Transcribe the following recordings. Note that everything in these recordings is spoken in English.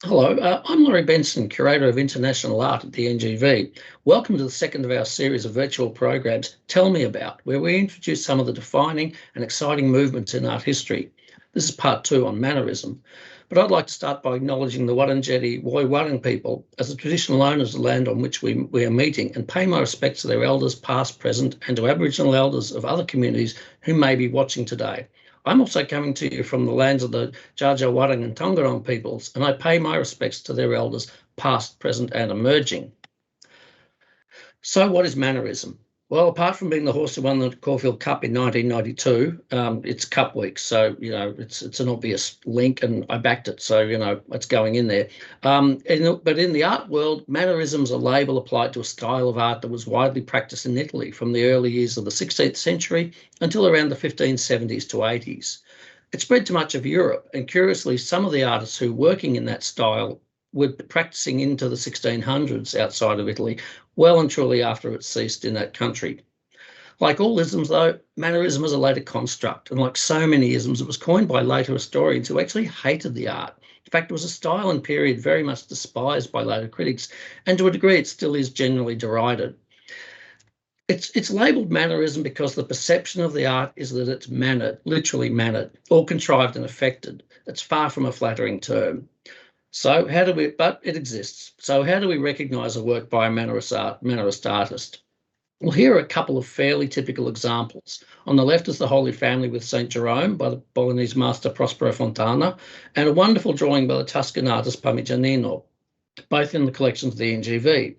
Hello, I'm Laurie Benson, Curator of International Art at the NGV. Welcome to the second of our series of virtual programs, Tell Me About, where we introduce some of the defining and exciting movements in art history. This is part two on Mannerism, but I'd like to start by acknowledging the Wurundjeri Woi-wurrung people as the traditional owners of the land on which we are meeting, and pay my respects to their elders past, present, and to Aboriginal elders of other communities who may be watching today. I'm also coming to you from the lands of the Dja Dja Wurrung and Tongarong peoples, and I pay my respects to their elders, past, present, and emerging. So what is Mannerism? Well, apart from being the horse who won the Caulfield Cup in 1992, it's Cup Week, so it's an obvious link, and I backed it, so it's going in there. But in the art world, Mannerism is a label applied to a style of art that was widely practiced in Italy from the early years of the 16th century until around the 1570s to 80s. It spread to much of Europe, and curiously, some of the artists who were working in that style were practicing into the 1600s outside of Italy, well and truly after it ceased in that country. Like all isms, though, Mannerism is a later construct, and like so many isms, it was coined by later historians who actually hated the art. In fact, it was a style and period very much despised by later critics, and to a degree it still is generally derided. It's labelled Mannerism because the perception of the art is that it's mannered, literally mannered, or contrived and affected. It's far from a flattering term. But it exists. So how do we recognise a work by a Mannerist artist? Well, here are a couple of fairly typical examples. On the left is the Holy Family with St. Jerome by the Bolognese master Prospero Fontana, and a wonderful drawing by the Tuscan artist Parmigianino, both in the collections of the NGV.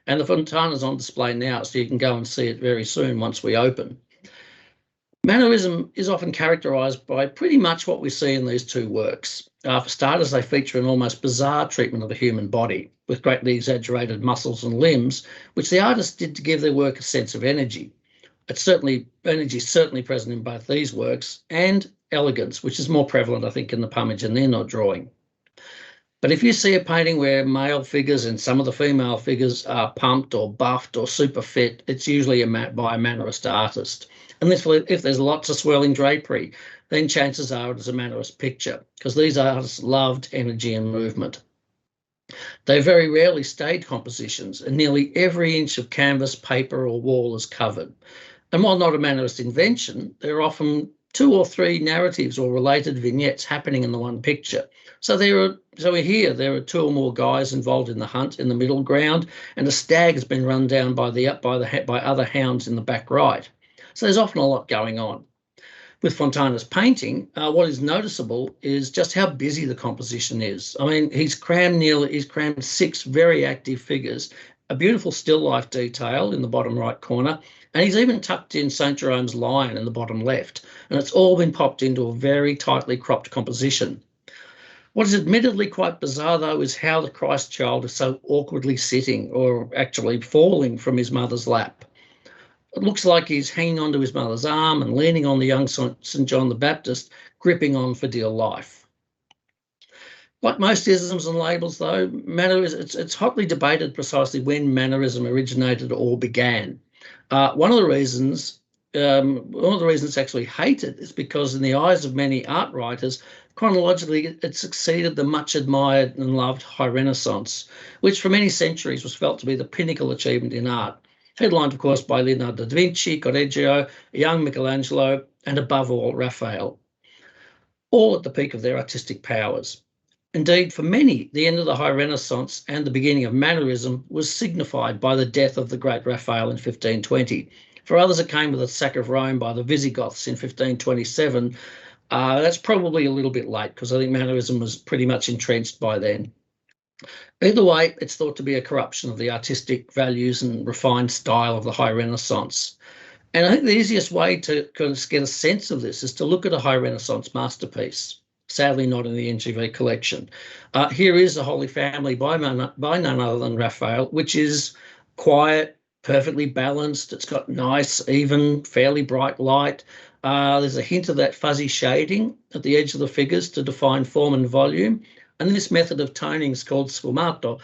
And the Fontana's on display now, so you can go and see it very soon once we open. Mannerism is often characterised by pretty much what we see in these two works. For starters, they feature an almost bizarre treatment of the human body, with greatly exaggerated muscles and limbs, which the artists did to give their work a sense of energy. Energy is certainly present in both these works, and elegance, which is more prevalent, I think, in the Parmigianino drawing. But if you see a painting where male figures and some of the female figures are pumped or buffed or super fit, it's usually by a Mannerist artist. And if there's lots of swirling drapery, then chances are it is a Mannerist picture, because these artists loved energy and movement. They very rarely staged compositions, and nearly every inch of canvas, paper, or wall is covered. And while not a Mannerist invention, there are often two or three narratives or related vignettes happening in the one picture. So we're here. There are two or more guys involved in the hunt in the middle ground, and a stag has been run down by other hounds in the back right. So there's often a lot going on. With Fontana's painting, what is noticeable is just how busy the composition is. I mean, he's crammed six very active figures, a beautiful still life detail in the bottom right corner, and he's even tucked in St. Jerome's lion in the bottom left, and it's all been popped into a very tightly cropped composition. What is admittedly quite bizarre, though, is how the Christ child is so awkwardly sitting, or actually falling from his mother's lap. It looks like he's hanging onto his mother's arm and leaning on the young St. John the Baptist, gripping on for dear life. Like most isms and labels, though, it's hotly debated precisely when Mannerism originated or began. One of the reasons it's actually hated is because in the eyes of many art writers, chronologically it succeeded the much admired and loved High Renaissance, which for many centuries was felt to be the pinnacle achievement in art. Headlined, of course, by Leonardo da Vinci, Correggio, young Michelangelo, and above all, Raphael, all at the peak of their artistic powers. Indeed, for many, the end of the High Renaissance and the beginning of Mannerism was signified by the death of the great Raphael in 1520. For others, it came with the sack of Rome by the Visigoths in 1527. That's probably a little bit late, because I think Mannerism was pretty much entrenched by then. Either way, it's thought to be a corruption of the artistic values and refined style of the High Renaissance. And I think the easiest way to kind of get a sense of this is to look at a High Renaissance masterpiece, sadly not in the NGV collection. Here is the Holy Family by none other than Raphael, which is quiet, perfectly balanced. It's got nice, even, fairly bright light. There's a hint of that fuzzy shading at the edge of the figures to define form and volume. And this method of toning is called sfumato,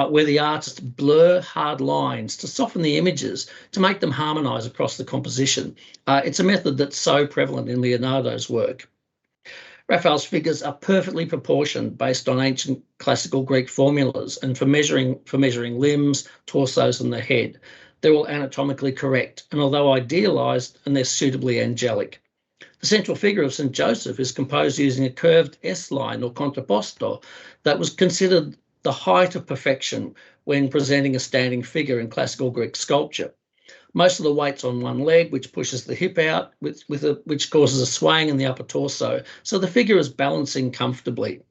where the artists blur hard lines to soften the images to make them harmonise across the composition. It's a method that's so prevalent in Leonardo's work. Raphael's figures are perfectly proportioned based on ancient classical Greek formulas, and for measuring limbs, torsos, and the head. They're all anatomically correct, and although idealised, and they're suitably angelic. The central figure of St. Joseph is composed using a curved S-line or contrapposto that was considered the height of perfection when presenting a standing figure in classical Greek sculpture. Most of the weight's on one leg, which pushes the hip out, which causes a swaying in the upper torso. So the figure is balancing comfortably.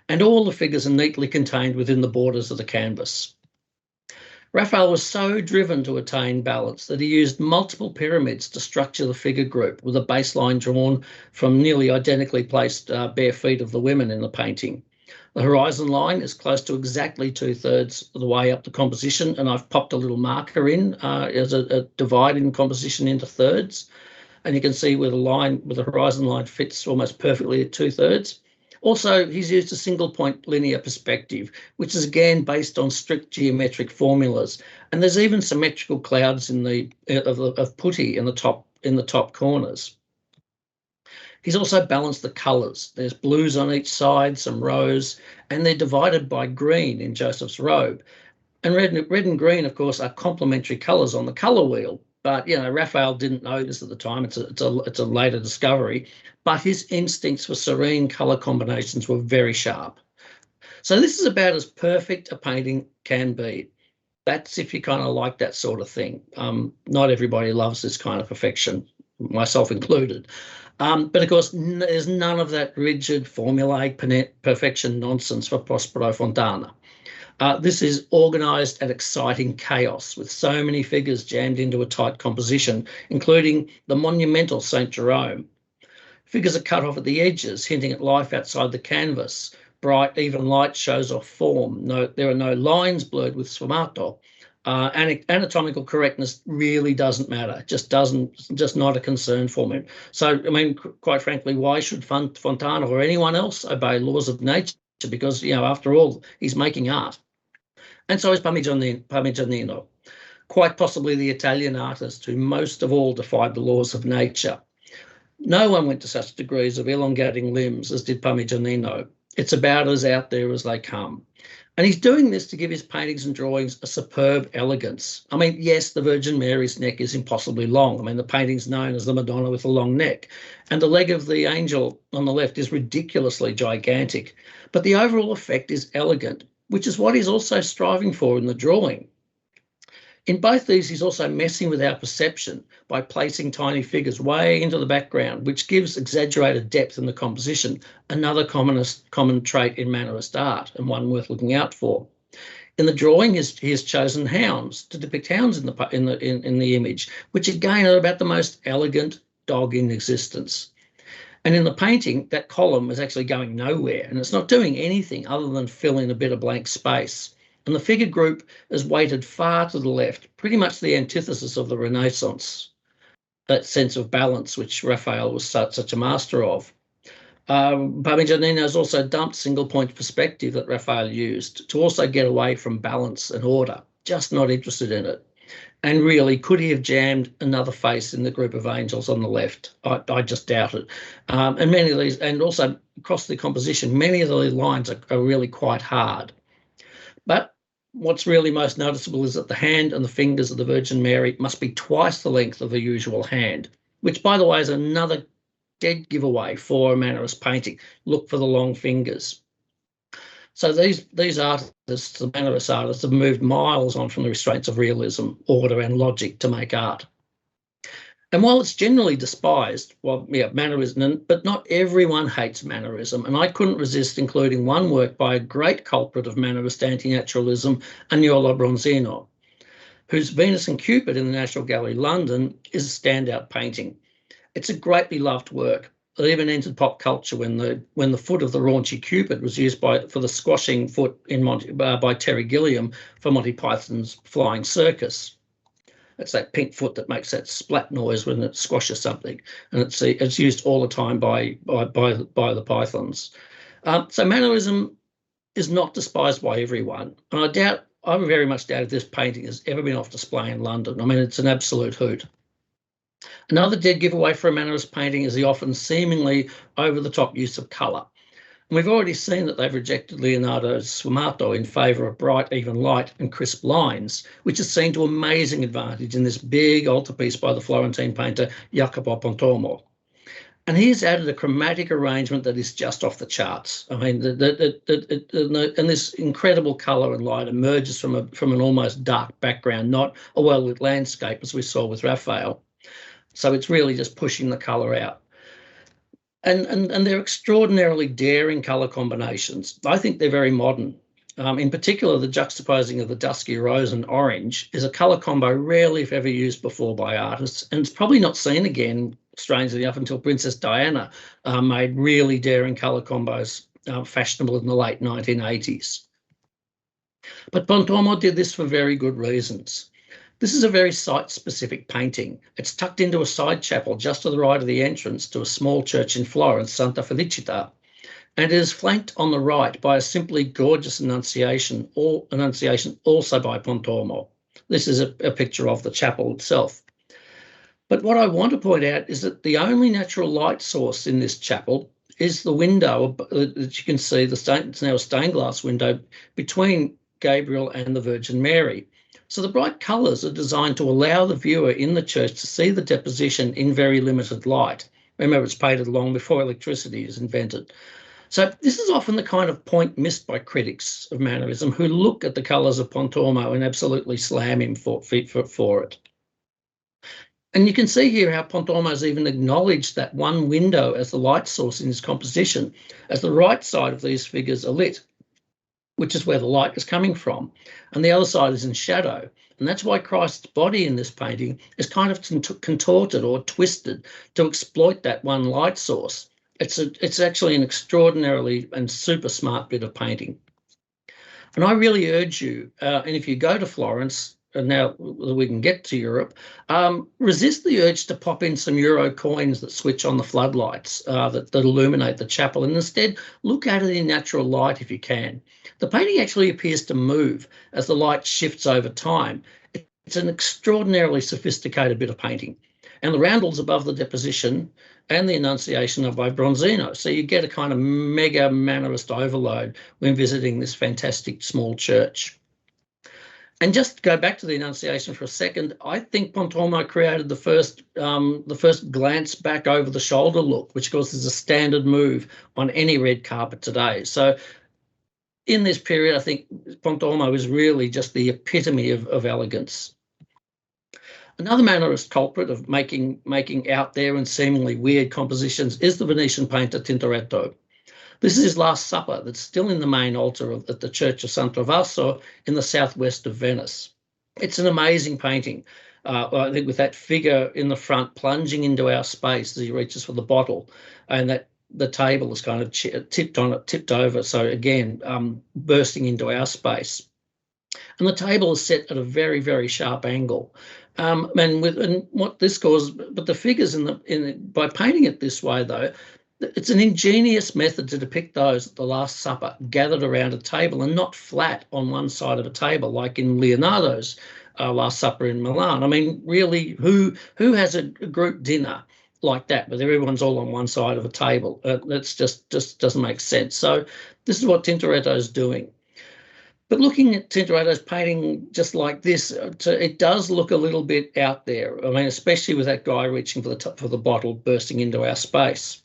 And all the figures are neatly contained within the borders of the canvas. Raphael was so driven to attain balance that he used multiple pyramids to structure the figure group, with a baseline drawn from nearly identically placed bare feet of the women in the painting. The horizon line is close to exactly 2/3 of the way up the composition, and I've popped a little marker in as a divide in composition into thirds. And you can see where the horizon line fits almost perfectly at 2/3. Also, he's used a single point linear perspective, which is again based on strict geometric formulas. And there's even symmetrical clouds of putty in the top corners. He's also balanced the colours. There's blues on each side, some rose, and they're divided by green in Joseph's robe. And red and green, of course, are complementary colours on the colour wheel. But, Raphael didn't know this at the time. It's a later discovery. But his instincts for serene colour combinations were very sharp. So this is about as perfect a painting can be. That's if you kind of like that sort of thing. Not everybody loves this kind of perfection, myself included. But of course, there's none of that rigid formulaic perfection nonsense for Prospero Fontana. This is organised and exciting chaos with so many figures jammed into a tight composition, including the monumental St. Jerome. Figures are cut off at the edges, hinting at life outside the canvas. Bright, even light shows off form. There are no lines blurred with sfumato. Anatomical correctness really doesn't matter. Just not a concern for me. So, I mean, quite frankly, why should Fontana or anyone else obey laws of nature? Because, after all, he's making art. And so is Parmigianino, quite possibly the Italian artist who most of all defied the laws of nature. No one went to such degrees of elongating limbs as did Parmigianino. It's about as out there as they come. And he's doing this to give his paintings and drawings a superb elegance. I mean, yes, the Virgin Mary's neck is impossibly long. I mean, the painting's known as the Madonna with a long neck. And the leg of the angel on the left is ridiculously gigantic. But the overall effect is elegant, which is what he's also striving for in the drawing. In both these, he's also messing with our perception by placing tiny figures way into the background, which gives exaggerated depth in the composition, another common trait in Mannerist art and one worth looking out for. In the drawing, he has chosen hounds to depict hounds in the image, which again are about the most elegant dog in existence. And in the painting, that column is actually going nowhere, and it's not doing anything other than fill in a bit of blank space. And the figure group is weighted far to the left, pretty much the antithesis of the Renaissance, that sense of balance which Raphael was such a master of. Parmigianino has also dumped single point perspective that Raphael used to also get away from balance and order, just not interested in it. And really, could he have jammed another face in the group of angels on the left? I just doubt it. And many of these, and also across the composition, many of the lines are really quite hard. But what's really most noticeable is that the hand and the fingers of the Virgin Mary must be twice the length of a usual hand, which, by the way, is another dead giveaway for a Mannerist painting. Look for the long fingers. So these artists, the Mannerist artists, have moved miles on from the restraints of realism, order and logic to make art. And while it's generally despised, Mannerism, but not everyone hates Mannerism. And I couldn't resist including one work by a great culprit of Mannerist anti-naturalism, Aniola Bronzino, whose Venus and Cupid in the National Gallery, London, is a standout painting. It's a greatly loved work. It even entered pop culture when the foot of the raunchy Cupid was used for the squashing foot by Terry Gilliam for Monty Python's Flying Circus. It's that pink foot that makes that splat noise when it squashes something, and it's used all the time by the Pythons. So Mannerism is not despised by everyone, and I very much doubt if this painting has ever been off display in London. I mean, it's an absolute hoot. Another dead giveaway for a Mannerist painting is the often seemingly over-the-top use of colour. And we've already seen that they've rejected Leonardo's sfumato in favour of bright, even light and crisp lines, which is seen to amazing advantage in this big altarpiece by the Florentine painter Jacopo Pontormo. And he's added a chromatic arrangement that is just off the charts. I mean, and this incredible colour and light emerges from an almost dark background, not a well-lit landscape as we saw with Raphael. So it's really just pushing the colour out. And they're extraordinarily daring colour combinations. I think they're very modern. In particular, the juxtaposing of the dusky rose and orange is a colour combo rarely, if ever, used before by artists, and it's probably not seen again, strangely enough, until Princess Diana made really daring colour combos fashionable in the late 1980s. But Pontormo did this for very good reasons. This is a very site-specific painting. It's tucked into a side chapel just to the right of the entrance to a small church in Florence, Santa Felicita, and it is flanked on the right by a simply gorgeous Annunciation also by Pontormo. This is a picture of the chapel itself. But what I want to point out is that the only natural light source in this chapel is the window that you can see. It's now a stained glass window between Gabriel and the Virgin Mary. So the bright colours are designed to allow the viewer in the church to see the deposition in very limited light. Remember, it's painted long before electricity is invented. So this is often the kind of point missed by critics of Mannerism who look at the colours of Pontormo and absolutely slam him for it. And you can see here how Pontormo's even acknowledged that one window as the light source in his composition, as the right side of these figures are lit, which is where the light is coming from, and the other side is in shadow. And that's why Christ's body in this painting is kind of contorted or twisted to exploit that one light source. It's actually an extraordinarily and super smart bit of painting. And I really urge you, and if you go to Florence, and now we can get to Europe, resist the urge to pop in some euro coins that switch on the floodlights that illuminate the chapel, and instead look at it in natural light if you can. The painting actually appears to move as the light shifts over time. It's an extraordinarily sophisticated bit of painting. And the roundels above the deposition and the Annunciation are by Bronzino. So you get a kind of mega Mannerist overload when visiting this fantastic small church. And just to go back to the Annunciation for a second, I think Pontormo created the first glance back over the shoulder look, which of course is a standard move on any red carpet today. So in this period, I think Pontormo is really just the epitome of elegance. Another Mannerist culprit of making out there and seemingly weird compositions is the Venetian painter Tintaretto. This is his Last Supper that's still in the main altar at the Church of San Trovaso in the southwest of Venice. It's an amazing painting, I think, with that figure in the front plunging into our space as he reaches for the bottle, and that the table is kind of tipped over, so again, bursting into our space. And the table is set at a very, very sharp angle. And what this causes, but the figures by painting it this way, though, it's an ingenious method to depict those at the Last Supper gathered around a table and not flat on one side of a table, like in Leonardo's Last Supper in Milan. I mean, really, who has a group dinner like that, but everyone's all on one side of a table? That's just doesn't make sense. So this is what Tintoretto is doing. But looking at Tintoretto's painting just like this, it does look a little bit out there. I mean, especially with that guy reaching for the bottle bursting into our space.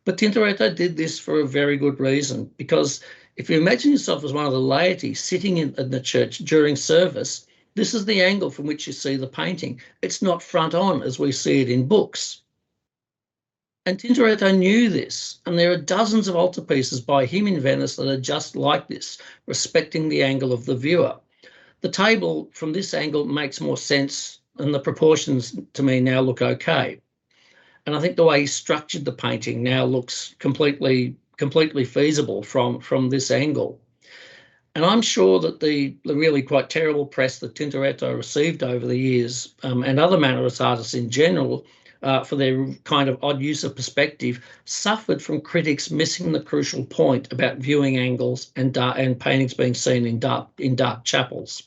But Tintoretto did this for a very good reason, because if you imagine yourself as one of the laity sitting in the church during service, this is the angle from which you see the painting. It's not front on as we see it in books. And Tintoretto knew this, and there are dozens of altarpieces by him in Venice that are just like this, respecting the angle of the viewer. The table from this angle makes more sense, and the proportions to me now look okay. And I think the way he structured the painting now looks completely feasible from this angle. And I'm sure that the really quite terrible press that Tintoretto received over the years, and other Mannerist artists in general, for their kind of odd use of perspective, suffered from critics missing the crucial point about viewing angles and paintings being seen in dark chapels.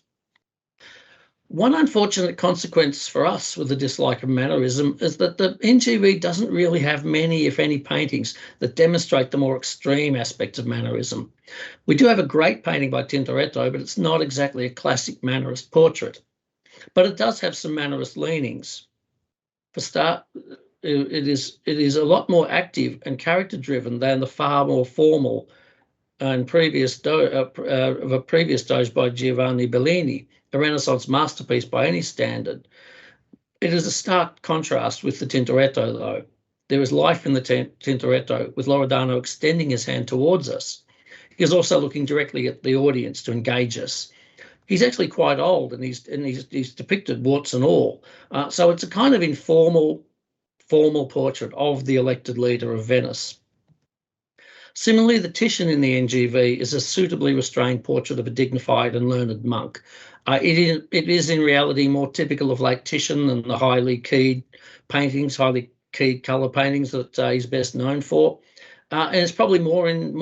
One unfortunate consequence for us with the dislike of Mannerism is that the NGV doesn't really have many, if any, paintings that demonstrate the more extreme aspects of Mannerism. We do have a great painting by Tintaretto, but it's not exactly a classic Mannerist portrait. But it does have some Mannerist leanings. For start, it is a lot more active and character-driven than the far more formal and previous of a previous Doge by Giovanni Bellini, a Renaissance masterpiece by any standard. It is a stark contrast with the Tintoretto, though. There is life in the Tintoretto, with Loredano extending his hand towards us. He is also looking directly at the audience to engage us. He's actually quite old, and he's depicted warts and all. So it's a kind of informal, formal portrait of the elected leader of Venice. Similarly, the Titian in the NGV is a suitably restrained portrait of a dignified and learned monk. It is in reality more typical of late Titian than the highly keyed paintings, highly keyed colour paintings that he's best known for. And it's probably more in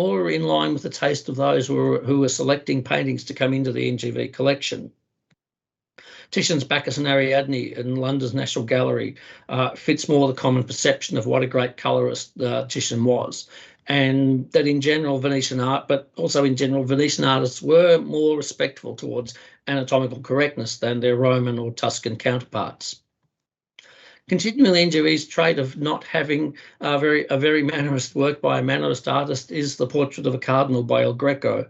line with the taste of those who are selecting paintings to come into the NGV collection. Titian's Bacchus and Ariadne in London's National Gallery fits more the common perception of what a great colourist Titian was, and that in general Venetian art, but also in general Venetian artists were more respectful towards anatomical correctness than their Roman or Tuscan counterparts. Continuing the NGV's trait of not having a very Mannerist work by a Mannerist artist is the portrait of a cardinal by El Greco.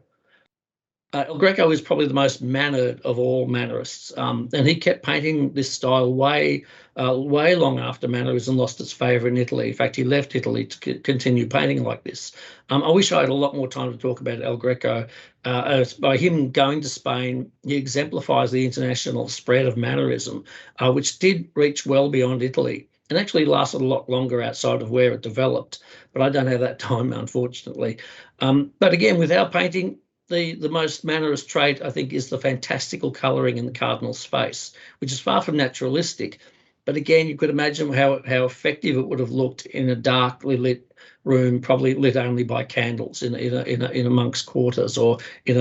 El Greco is probably the most mannered of all Mannerists, and he kept painting this style way long after Mannerism lost its favour in Italy. In fact, he left Italy to continue painting like this. I wish I had a lot more time to talk about El Greco. By him going to Spain, he exemplifies the international spread of Mannerism, which did reach well beyond Italy and actually lasted a lot longer outside of where it developed. But I don't have that time, unfortunately. But again, with our painting, the most Mannerist trait, I think, is the fantastical colouring in the cardinal's face, which is far from naturalistic. But again, you could imagine how effective it would have looked in a darkly lit room, probably lit only by candles in a monk's quarters or in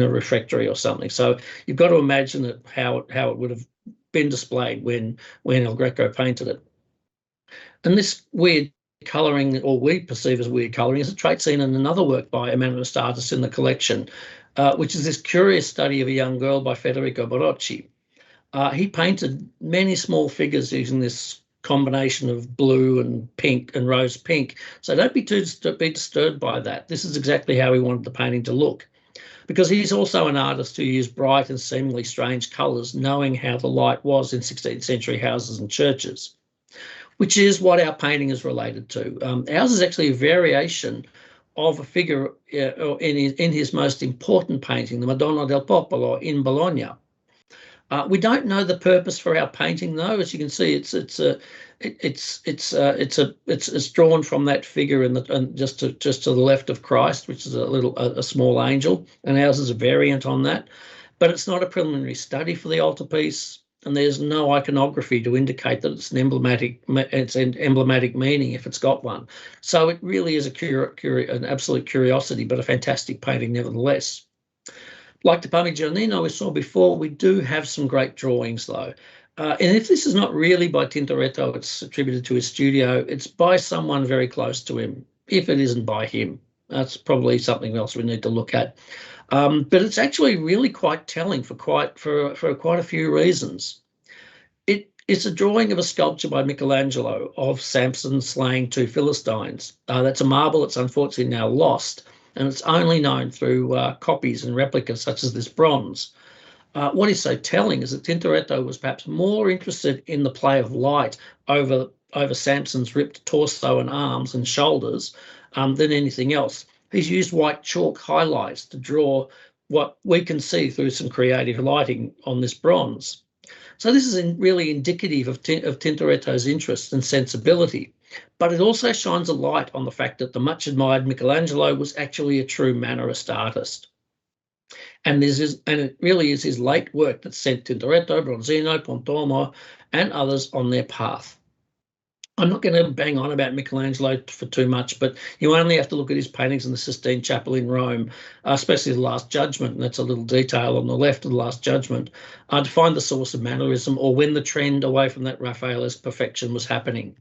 a refectory or something. So you've got to imagine how it would have been displayed when El Greco painted it. And this weird colouring, or we perceive as weird colouring, is a trait seen in another work by a Mannerist artist in the collection, which is this curious study of a young girl by Federico Barocci. He painted many small figures using this combination of blue and pink and rose pink. So don't be too disturbed by that. This is exactly how he wanted the painting to look, because he's also an artist who used bright and seemingly strange colours, knowing how the light was in 16th century houses and churches, which is what our painting is related to. Ours is actually a variation of a figure in his most important painting, the Madonna del Popolo in Bologna. We don't know the purpose for our painting, though. As you can see, it's drawn from that figure and just to the left of Christ, which is a small angel, and ours is a variant on that. But it's not a preliminary study for the altarpiece, and there's no iconography to indicate that it's an emblematic meaning if it's got one. So it really is an absolute curiosity, but a fantastic painting nevertheless. Like the Parmigianino we saw before, we do have some great drawings, though. And if this is not really by Tintoretto, it's attributed to his studio, it's by someone very close to him. If it isn't by him, that's probably something else we need to look at. But it's actually really quite telling for quite a few reasons. It's a drawing of a sculpture by Michelangelo of Samson slaying two Philistines. That's a marble that's unfortunately now lost, and it's only known through copies and replicas such as this bronze. What is so telling is that Tintoretto was perhaps more interested in the play of light over Samson's ripped torso and arms and shoulders than anything else. He's used white chalk highlights to draw what we can see through some creative lighting on this bronze. So this is really indicative of Tintoretto's interest and sensibility, but it also shines a light on the fact that the much admired Michelangelo was actually a true Mannerist artist. And it really is his late work that sent Tintaretto, Bronzino, Pontormo, and others on their path. I'm not going to bang on about Michelangelo for too much, but you only have to look at his paintings in the Sistine Chapel in Rome, especially the Last Judgment, and that's a little detail on the left of the Last Judgment, to find the source of Mannerism or when the trend away from that Raphaelist perfection was happening.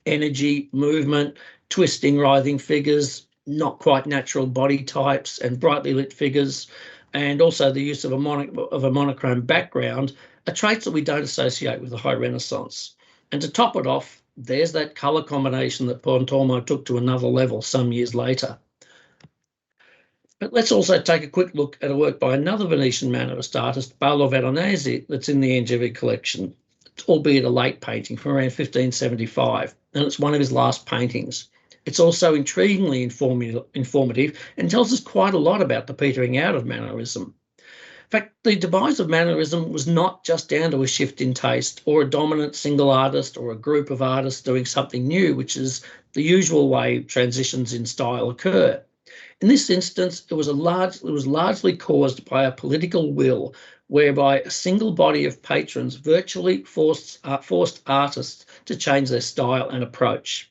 Energy, movement, twisting, writhing figures, not quite natural body types, and brightly lit figures, and also the use of a monochrome background are traits that we don't associate with the High Renaissance. And to top it off, there's that colour combination that Pontormo took to another level some years later. But let's also take a quick look at a work by another Venetian Mannerist artist, Paolo Veronese, that's in the NGV collection, albeit a late painting from around 1575, and it's one of his last paintings. It's also intriguingly informative and tells us quite a lot about the petering out of Mannerism. In fact, the demise of Mannerism was not just down to a shift in taste or a dominant single artist or a group of artists doing something new, which is the usual way transitions in style occur. In this instance, it was largely caused by a political will whereby a single body of patrons virtually forced artists to change their style and approach.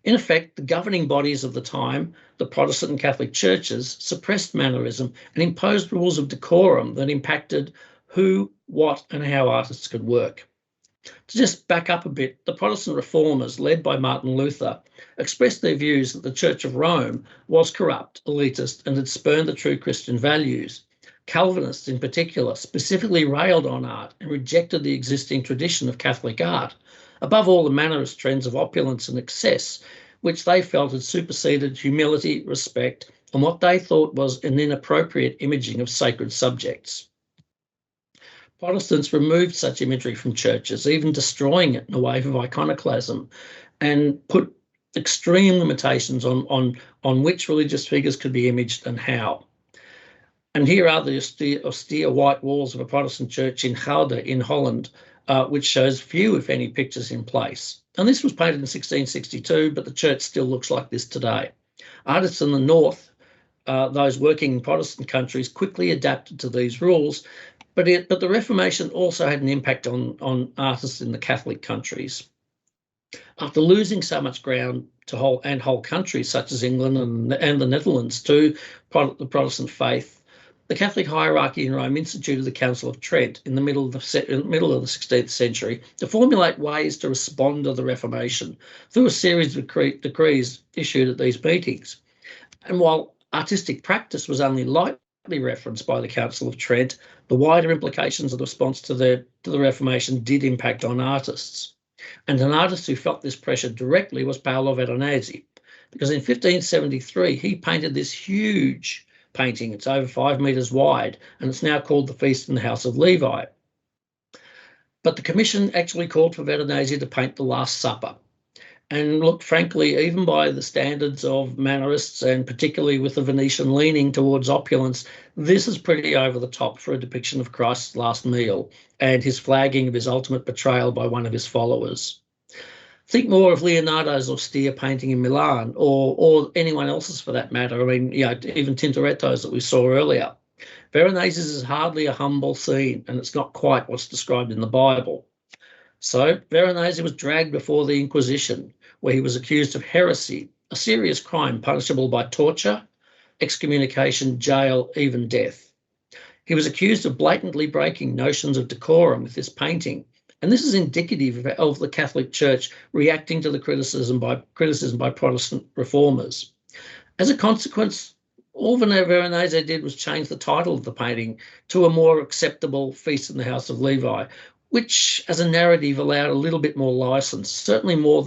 In effect, the governing bodies of the time, the Protestant and Catholic churches, suppressed Mannerism and imposed rules of decorum that impacted who, what, and how artists could work. To just back up a bit, the Protestant reformers, led by Martin Luther, expressed their views that the Church of Rome was corrupt, elitist, and had spurned the true Christian values. Calvinists, in particular, specifically railed on art and rejected the existing tradition of Catholic art. Above all, the Mannerist trends of opulence and excess, which they felt had superseded humility, respect, and what they thought was an inappropriate imaging of sacred subjects. Protestants removed such imagery from churches, even destroying it in a wave of iconoclasm, and put extreme limitations on which religious figures could be imaged and how. And here are the austere white walls of a Protestant church in Gouda in Holland, which shows few, if any, pictures in place. And this was painted in 1662, but the church still looks like this today. Artists in the north, those working in Protestant countries, quickly adapted to these rules, but the Reformation also had an impact on artists in the Catholic countries. After losing so much ground to whole countries such as England and the Netherlands to the Protestant faith, the Catholic hierarchy in Rome instituted the Council of Trent in the middle of the 16th century to formulate ways to respond to the Reformation through a series of decrees issued at these meetings. And while artistic practice was only lightly referenced by the Council of Trent, the wider implications of the response to the Reformation did impact on artists. And an artist who felt this pressure directly was Paolo Veronese, because in 1573 he painted this huge painting. It's over 5 metres wide, and it's now called The Feast in the House of Levi. But the commission actually called for Veronese to paint The Last Supper. And look, frankly, even by the standards of Mannerists, and particularly with the Venetian leaning towards opulence, this is pretty over the top for a depiction of Christ's last meal and his flagging of his ultimate betrayal by one of his followers. Think more of Leonardo's austere painting in Milan, or anyone else's for that matter. I mean, even Tintaretto's that we saw earlier. Veronese's is hardly a humble scene, and it's not quite what's described in the Bible. So Veronese was dragged before the Inquisition, where he was accused of heresy, a serious crime punishable by torture, excommunication, jail, even death. He was accused of blatantly breaking notions of decorum with this painting, and this is indicative of the Catholic Church reacting to the criticism by Protestant reformers. As a consequence, all Veronese did was change the title of the painting to a more acceptable Feast in the House of Levi, which as a narrative allowed a little bit more license, certainly more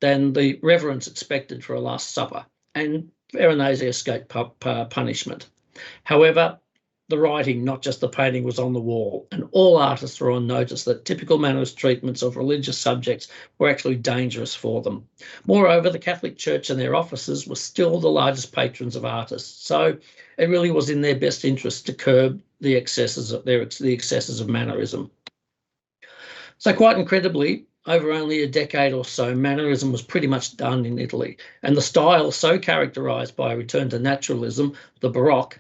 than the reverence expected for a Last Supper, and Veronese escaped punishment. However, the writing, not just the painting, was on the wall, and all artists were on notice that typical Mannerist treatments of religious subjects were actually dangerous for them. Moreover, the Catholic Church and their officers were still the largest patrons of artists, so it really was in their best interest to curb the excesses of Mannerism. So quite incredibly, over only a decade or so, Mannerism was pretty much done in Italy, and the style so characterised by a return to naturalism, the Baroque,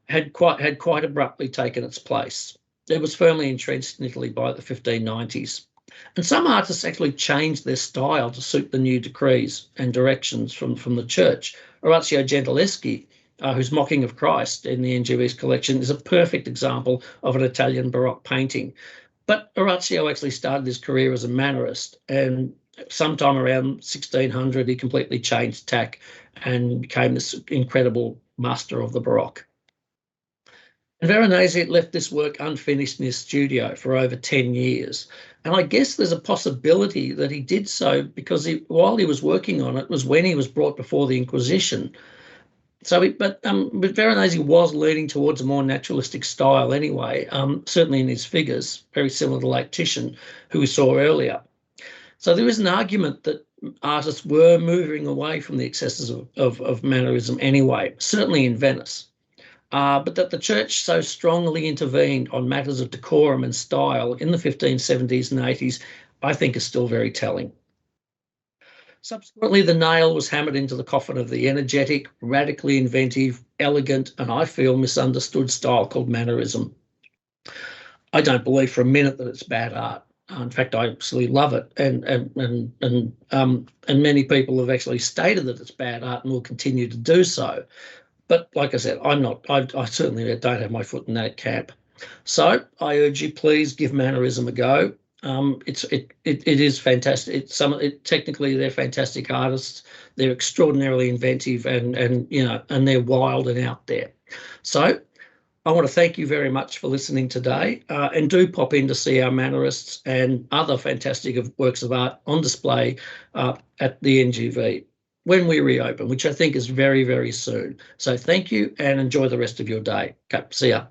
had quite abruptly taken its place. It was firmly entrenched in Italy by the 1590s. And some artists actually changed their style to suit the new decrees and directions from the church. Orazio Gentileschi, whose Mocking of Christ in the NGV's collection, is a perfect example of an Italian Baroque painting. But Orazio actually started his career as a Mannerist, and sometime around 1600, he completely changed tack and became this incredible master of the Baroque. And Veronese left this work unfinished in his studio for over 10 years. And I guess there's a possibility that he did so because while he was working on it was when he was brought before the Inquisition. But Veronese was leaning towards a more naturalistic style anyway, certainly in his figures, very similar to like Titian, who we saw earlier. So there is an argument that artists were moving away from the excesses of Mannerism anyway, certainly in Venice. But that the church so strongly intervened on matters of decorum and style in the 1570s and 80s, I think is still very telling. Subsequently, the nail was hammered into the coffin of the energetic, radically inventive, elegant, and I feel misunderstood style called Mannerism. I don't believe for a minute that it's bad art. In fact, I absolutely love it, and many people have actually stated that it's bad art and will continue to do so. But like I said, I'm not. I certainly don't have my foot in that camp. So I urge you, please give Mannerism a go. It is fantastic. Technically they're fantastic artists. They're extraordinarily inventive and they're wild and out there. So I want to thank you very much for listening today, and do pop in to see our Mannerists and other fantastic works of art on display at the NGV when we reopen, which I think is very, very soon. So thank you and enjoy the rest of your day. Okay, see ya.